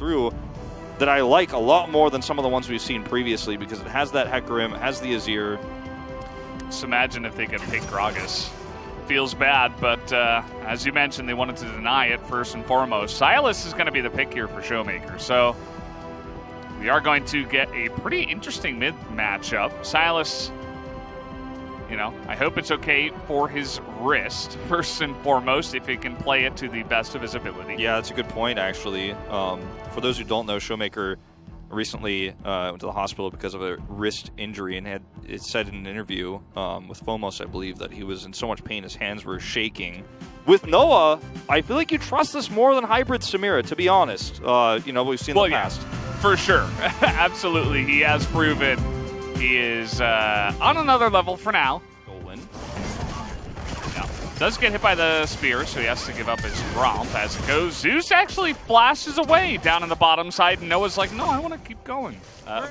through that I like a lot more than some of the ones we've seen previously, because it has that Hecarim, it has the Azir. Just imagine if they could pick Gragas. Feels bad, but as you mentioned, they wanted to deny it first and foremost. Sylas is going to be the pick here for Showmaker, so we are going to get a pretty interesting mid matchup. Sylas, you know, I hope it's okay for his wrist, first and foremost, if he can play it to the best of his ability. Yeah, that's a good point, actually. For those who don't know, Showmaker recently went to the hospital because of a wrist injury, and it said in an interview with Fomos, I believe, that he was in so much pain his hands were shaking. With Noah, I feel like you trust this more than Hybrid Samira, to be honest. You know, we've seen in the past. For sure. Absolutely. He has proven he is on another level for now. Nolan. Yeah. Does get hit by the spear, so he has to give up his romp as it goes. Zeus actually flashes away down in the bottom side, and Noah's like, no, I want to keep going.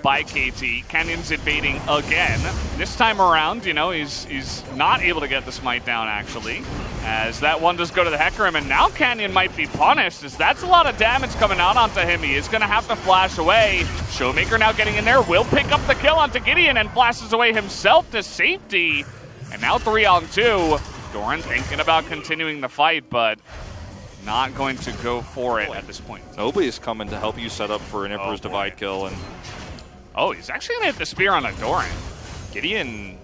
By KT. Canyon's invading again. This time around, you know, he's not able to get the smite down, actually, as that one does go to the Hecarim, and now Canyon might be punished, as that's a lot of damage coming out onto him. He is going to have to flash away. Showmaker now getting in there, will pick up the kill onto Gideon and flashes away himself to safety. And now 3-on-2. Doran thinking about continuing the fight, but not going to go for it at this point. Nobody's coming to help you set up for an Emperor's Divide kill. And oh, he's actually going to hit the spear on a Doran. Gideon,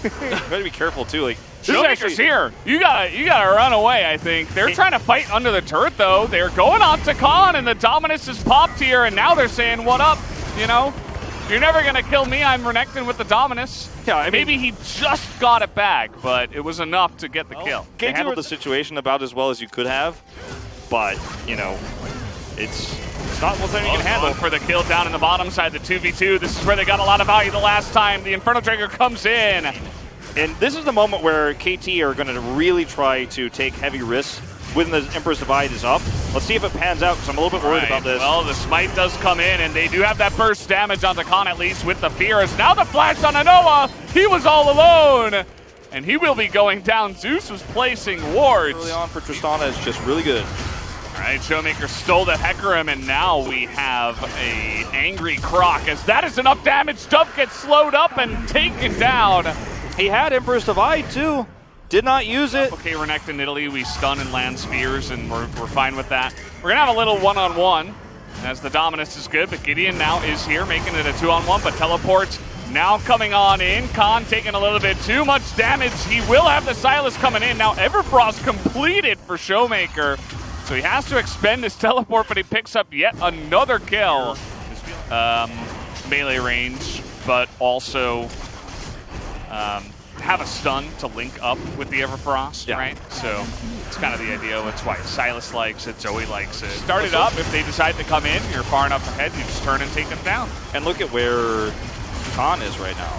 you gotta be careful too. Like, Showmaker's here. You gotta run away, I think. They're trying to fight under the turret, though. They're going on to Khan, and the Dominus is popped here, and now they're saying, what up, you know? You're never going to kill me. I'm Renekton with the Dominus. Yeah, I mean, maybe he just got it back, but it was enough to get the kill. They handled the situation about as well as you could have, but, you know, it's not something you can handle. For the kill down in the bottom side, the 2v2. This is where they got a lot of value the last time. The Inferno Trigger comes in. And this is the moment where KT are going to really try to take heavy risks when the Emperor's Divide is up. Let's see if it pans out, because I'm a little bit worried about this. Well, the smite does come in, and they do have that burst damage onto Khan, at least, with the Fears. Now the flash on Noah. He was all alone, and he will be going down. Zeus was placing wards. Early on for Tristana is just really good. All right, Showmaker stole the Hecarim, and now we have a angry Croc, as that is enough damage. Dove gets slowed up and taken down. He had Emperor's Divide, too. Did not use it. Okay, Renekton Italy, we stun and land spears, and we're fine with that. We're going to have a little one-on-one, as the Dominus is good, but Gideon now is here, making it a 2-on-1, but teleports now coming on in. Khan taking a little bit too much damage. He will have the Sylas coming in. Now Everfrost completed for Showmaker, so he has to expend his teleport, but he picks up yet another kill. Melee range, but also have a stun to link up with the Everfrost, right? So it's kind of the idea. That's why Sylas likes it, Zoe likes it. Start it up. If they decide to come in, you're far enough ahead, you just turn and take them down. And look at where Khan is right now.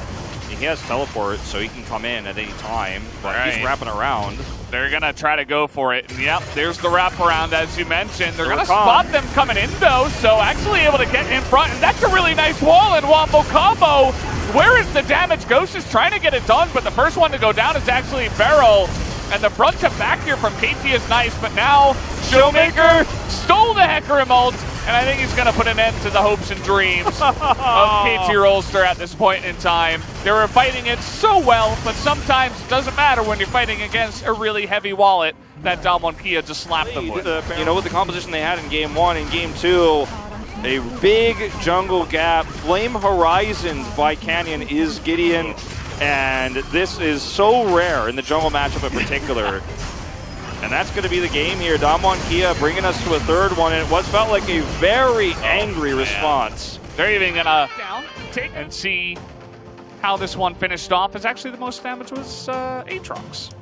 He has teleport, so he can come in at any time, but he's wrapping around. They're going to try to go for it. And yep, there's the wraparound, as you mentioned. They're going to spot them coming in, though, so actually able to get in front. And that's a really nice wall and wombo combo. Where is the damage? Ghost is trying to get it done, but the first one to go down is actually Beryl. And the front to back here from KT is nice, but now Showmaker stole the Hecarim ult, and I think he's going to put an end to the hopes and dreams of KT Rolster at this point in time. They were fighting it so well, but sometimes it doesn't matter when you're fighting against a really heavy wallet that Damwon Kia just slapped them with. You know, with the composition they had in Game 1 and Game 2, a big jungle gap. Flame Horizons by Canyon is Gideon, and this is so rare in the jungle matchup in particular. And that's going to be the game here. Damwon Kia bringing us to a third one, and it was felt like a very angry response. They're even going to take and see how this one finished off, as actually the most damage was Aatrox.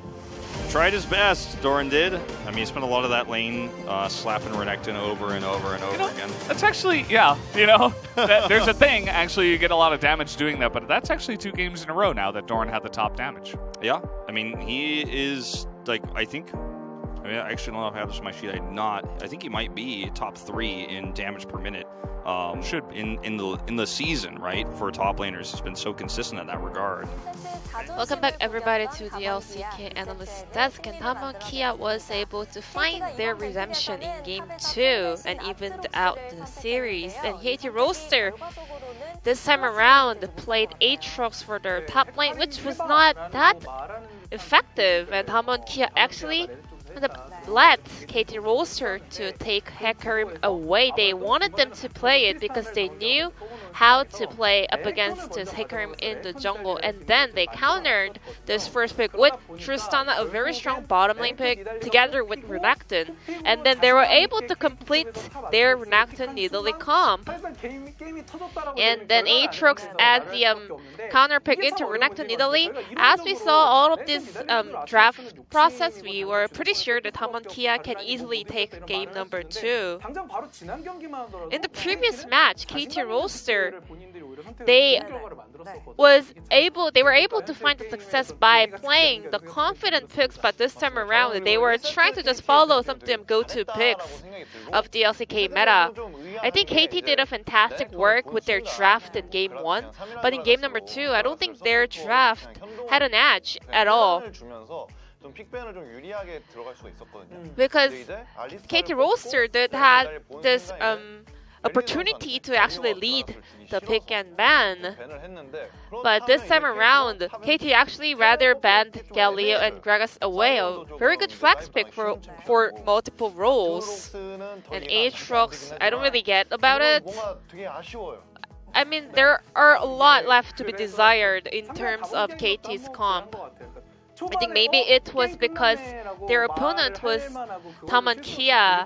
Tried his best, Doran did. I mean, he spent a lot of that lane slapping Renekton over and over and over again. That's actually, there's a thing. Actually, you get a lot of damage doing that, but that's actually 2 games in a row now that Doran had the top damage. Yeah, I mean, he is, like, I I mean, I actually don't know if I have this on my sheet. I think he might be top 3 in damage per minute. Should be. in the season, right? For top laners, he's been so consistent in that regard. Welcome back everybody to the LCK Analyst Desk, and Tamon Kia was able to find their redemption in Game 2 and evened out the series. And KT Roaster this time around played Aatrox for their top lane, which was not that effective, and Tamon Kia actually let KT Roaster to take Hecarim away. They wanted them to play it because they knew how to play up against this Hecarim in the jungle, and then they countered this first pick with Tristana, a very strong bottom lane pick, together with Renekton, and then they were able to complete their Renekton Nidalee comp. And then Aatrox as the counter pick into Renekton Nidalee. As we saw all of this draft process, we were pretty sure that Tamon Kia can easily take game number 2. In the previous match, KT Roaster, they were able to find the success by playing the confident picks, but this time around they were trying to just follow some of them go-to picks of the LCK meta. I think KT did a fantastic work with their draft in game 1, but in game number 2, I don't think their draft had an edge at all. Because KT Roaster did have this opportunity to actually lead the pick and ban, but this time around KT actually rather banned Galio and Gragas away, a very good flex pick for multiple roles. And Aatrox, I don't really get about it. I mean, there are a lot left to be desired in terms of KT's comp. I think maybe it was because their opponent was Tamon Kia.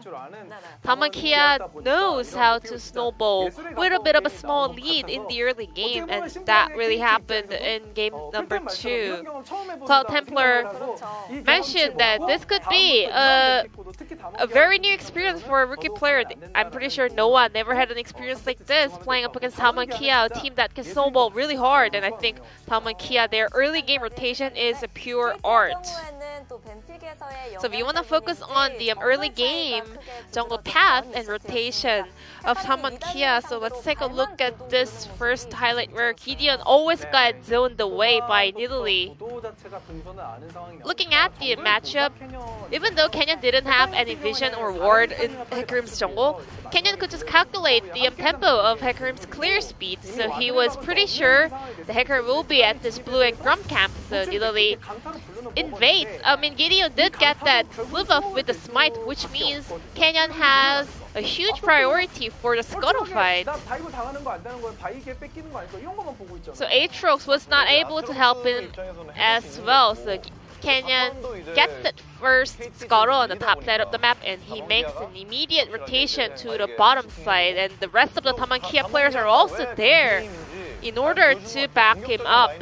Tamon Kia knows how to snowball with a bit of a small lead in the early game, and that really happened in game number 2. Cloud Templar mentioned that this could be a very new experience for a rookie player. I'm pretty sure no one never had an experience like this, playing up against Tamon Kia, a team that can snowball really hard, and I think Tamon Kia, their early game rotation is a pure art. So if you want to focus on the early game jungle path and rotation of Tamon Kia, so let's take a look at this first highlight where Gideon always got zoned away by Nidalee. Looking at the matchup, even though Kenyon didn't have any vision or ward in Hecarim's jungle, Kenyon could just calculate the tempo of Hecarim's clear speed, so he was pretty sure the Hecarim will be at this blue and Grum camp, so Nidalee invades. I mean, Gideon did get that blue buff with the smite, which means Kenyon has a huge priority for the scuttle fight. So Aatrox was not able to help him as well, so Kenyon gets that first scuttle on the top side of the map, and he makes an immediate rotation to the bottom side, and the rest of the Tamon Kia players are also there in order to back him up.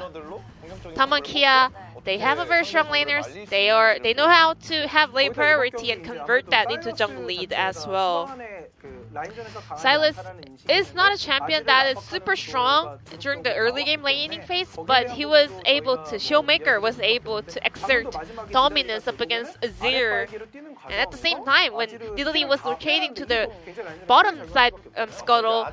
Tamon Kia, they have a very strong laners. They know how to have lane priority and convert that into jungle lead as well. Sylas is not a champion that is super strong during the early game laning phase, but he was able to, Showmaker was able to exert dominance up against Azir. And at the same time, when Nidalee was rotating to the bottom side scuttle,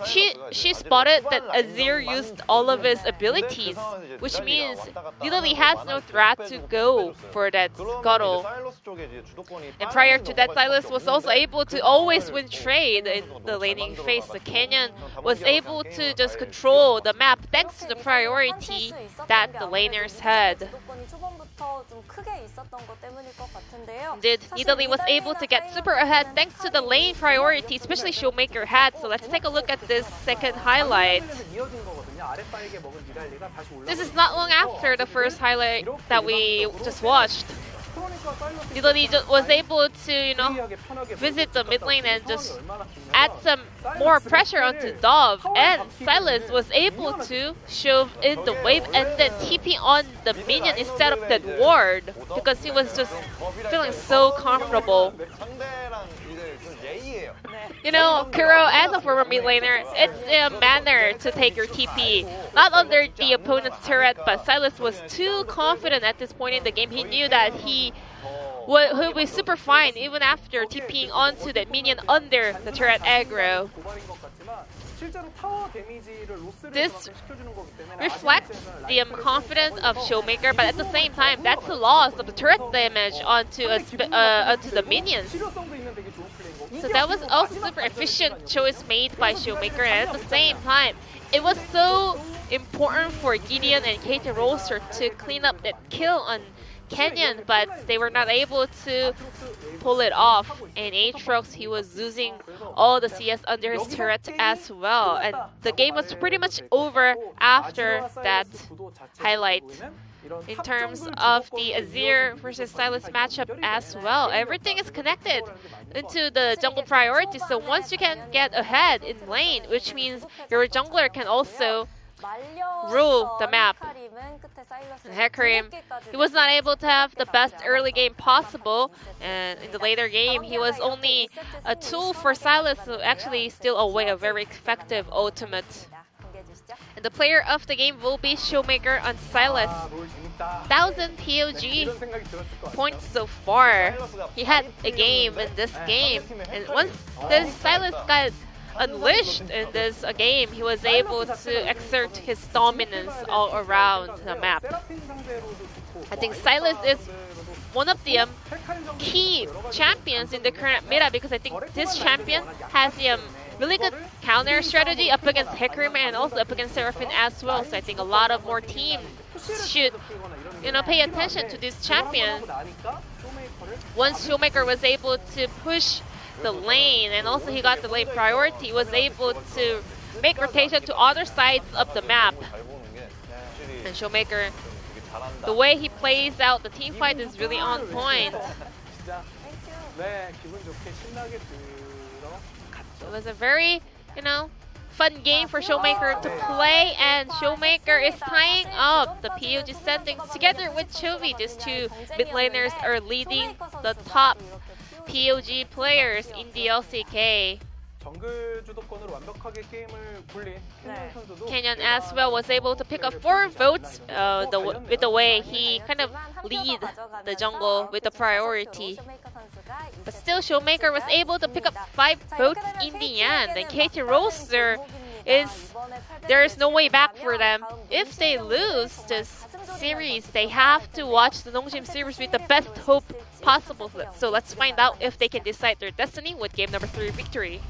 she spotted that Azir used all of his abilities, which means Nidalee has no threat to go for that scuttle. And prior to that, Sylas was also able to always win trade in the laning phase. The Kenyon was able to just control the map thanks to the priority that the laners had. Indeed, Nidalee was able to get super ahead thanks to the lane priority, especially Showmaker had. So let's take a look at this second highlight. This is not long after the first highlight that we just watched. Nidalee was able to, visit the mid lane and just add some more pressure onto Dove, and Sylas was able to shove in the wave and then TP on the minion instead of that ward because he was just feeling so comfortable. Kuro, as a former mid laner, it's a manner to take your TP, not under the opponent's turret, but Sylas was too confident at this point in the game. He knew that he would be super fine even after TPing onto the minion under the turret aggro. This reflects the confidence of Showmaker, but at the same time, that's a loss of the turret damage onto the minions. So that was also super efficient choice made by Showmaker, and at the same time, it was so important for Gideon and KT Roaster to clean up that kill on Canyon, but they were not able to pull it off. And Aatrox, he was losing all the CS under his turret as well. And the game was pretty much over after that highlight. In terms of the Azir versus Sylas matchup as well, everything is connected into the jungle priority. So once you can get ahead in lane, which means your jungler can also rule the map. And Hecarim, he was not able to have the best early game possible, and in the later game he was only a tool for Sylas to actually steal away a very effective ultimate. And the player of the game will be Showmaker on Sylas. 1,000 POG points so far. He had a game in this game, and once this Sylas got unleashed in this game, he was able to exert his dominance all around the map. I think Sylas is one of the key champions in the current meta, because I think this champion has really good counter strategy up against Hecarim and also up against Seraphine as well. So I think a lot of more teams should, pay attention to this champion. Once Showmaker was able to push the lane, and also he got the lane priority, he was able to make rotation to other sides of the map. And Showmaker, the way he plays out the team fight is really on point. It was a very, fun game for Showmaker to play, and Showmaker is tying up the POG standings together with Chovy. These two mid laners are leading the top POG players in the LCK. Canyon as well was able to pick up 4 votes with the way he kind of lead the jungle with the priority. But still, Showmaker was able to pick up 5 votes in the end. And KT Roaster there's no way back for them. If they lose this series, they have to watch the Nongjim series with the best hope possible. So let's find out if they can decide their destiny with game number 3 victory.